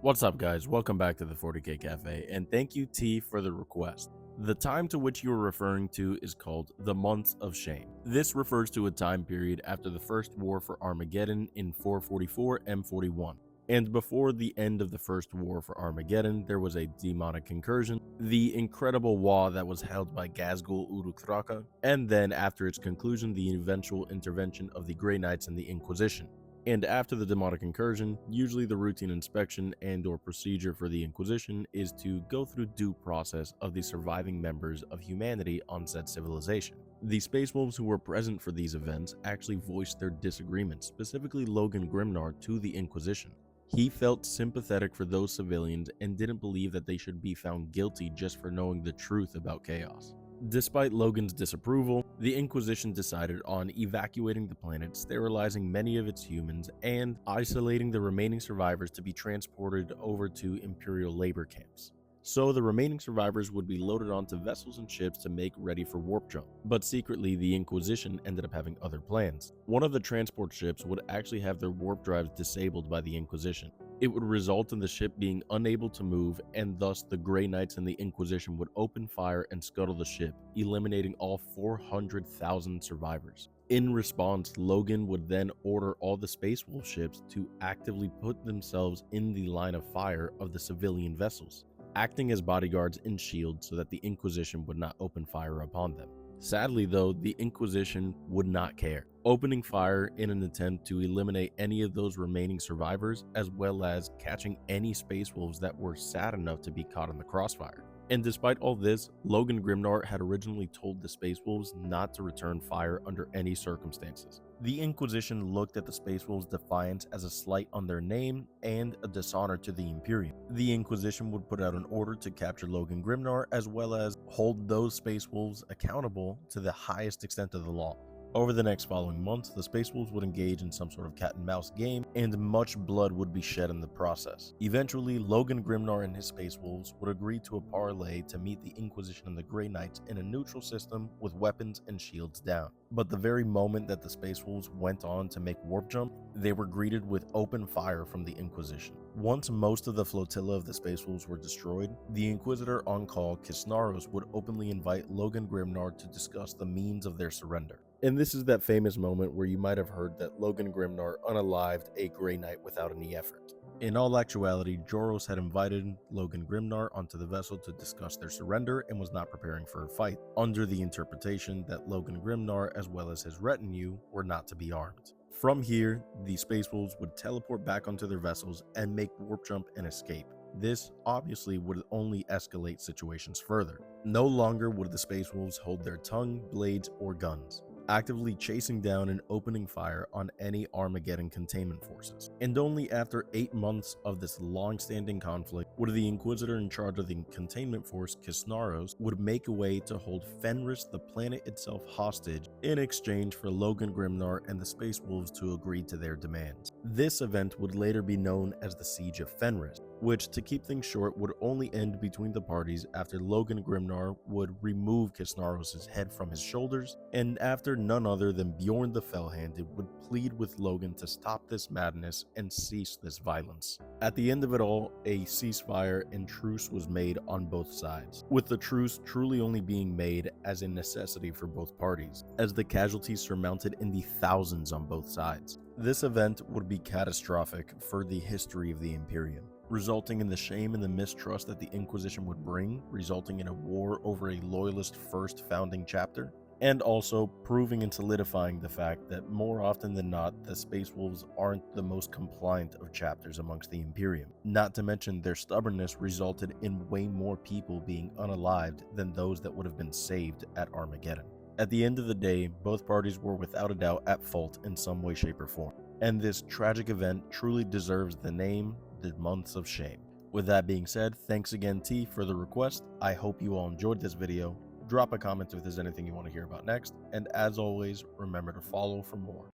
What's up, guys? Welcome back to the 40K Cafe, and thank you, T, for the request. The time to which you are referring to is called the Months of Shame. This refers to a time period after the First War for Armageddon in 444 M41. And before the end of the First War for Armageddon, there was a demonic incursion, the incredible war that was held by Ghazghul Uruk Thraka, and then after its conclusion, the eventual intervention of the Grey Knights and the Inquisition. And after the demonic incursion, usually the routine inspection and/or procedure for the Inquisition is to go through due process of the surviving members of humanity on said civilization. The Space Wolves who were present for these events actually voiced their disagreements, specifically Logan Grimnar, to the Inquisition. He felt sympathetic for those civilians and didn't believe that they should be found guilty just for knowing the truth about chaos. Despite Logan's disapproval, the Inquisition decided on evacuating the planet, sterilizing many of its humans, and isolating the remaining survivors to be transported over to Imperial labor camps. So the remaining survivors would be loaded onto vessels and ships to make ready for warp jump. But secretly, the Inquisition ended up having other plans. One of the transport ships would actually have their warp drives disabled by the Inquisition. It would result in the ship being unable to move, and thus the Grey Knights and the Inquisition would open fire and scuttle the ship, eliminating all 400,000 survivors. In response, Logan would then order all the Space Wolf ships to actively put themselves in the line of fire of the civilian vessels, acting as bodyguards and shields so that the Inquisition would not open fire upon them. Sadly though, the Inquisition would not care, opening fire in an attempt to eliminate any of those remaining survivors, as well as catching any Space Wolves that were sad enough to be caught in the crossfire. And despite all this, Logan Grimnar had originally told the Space Wolves not to return fire under any circumstances. The Inquisition looked at the Space Wolves' defiance as a slight on their name and a dishonor to the Imperium. The Inquisition would put out an order to capture Logan Grimnar, as well as hold those Space Wolves accountable to the highest extent of the law. Over the next following months, the Space Wolves would engage in some sort of cat and mouse game, and much blood would be shed in the process. Eventually, Logan Grimnar and his Space Wolves would agree to a parlay to meet the Inquisition and the Grey Knights in a neutral system with weapons and shields down. But the very moment that the Space Wolves went on to make warp jump, they were greeted with open fire from the Inquisition. Once most of the flotilla of the Space Wolves were destroyed, the Inquisitor on call, Kisnaros, would openly invite Logan Grimnar to discuss the means of their surrender. And this is that famous moment where you might have heard that Logan Grimnar unalived a Grey Knight without any effort. In all actuality, Joros had invited Logan Grimnar onto the vessel to discuss their surrender and was not preparing for a fight, under the interpretation that Logan Grimnar as well as his retinue were not to be armed. From here, the Space Wolves would teleport back onto their vessels and make warp jump and escape. This obviously would only escalate situations further. No longer would the Space Wolves hold their tongue, blades, or guns, actively chasing down and opening fire on any Armageddon containment forces. And only after 8 months of this long-standing conflict would the Inquisitor in charge of the containment force, Kisnaros, would make a way to hold Fenris, the planet itself, hostage in exchange for Logan Grimnar and the Space Wolves to agree to their demands. This event would later be known as the Siege of Fenris, which, to keep things short, would only end between the parties after Logan Grimnar would remove Kisnaros' head from his shoulders, and after none other than Bjorn the Fell-Handed would plead with Logan to stop this madness and cease this violence. At the end of it all, a ceasefire and truce was made on both sides, with the truce truly only being made as a necessity for both parties, as the casualties surmounted in the thousands on both sides. This event would be catastrophic for the history of the Imperium, resulting in the shame and the mistrust that the Inquisition would bring, resulting in a war over a loyalist first founding chapter, and also proving and solidifying the fact that more often than not, the Space Wolves aren't the most compliant of chapters amongst the Imperium. Not to mention their stubbornness resulted in way more people being unalived than those that would have been saved at Armageddon. At the end of the day, both parties were without a doubt at fault in some way, shape, or form, and this tragic event truly deserves the name, the Months of Shame. With that being said, thanks again T for the request. I hope you all enjoyed this video. Drop a comment if there's anything you want to hear about next, and as always, remember to follow for more.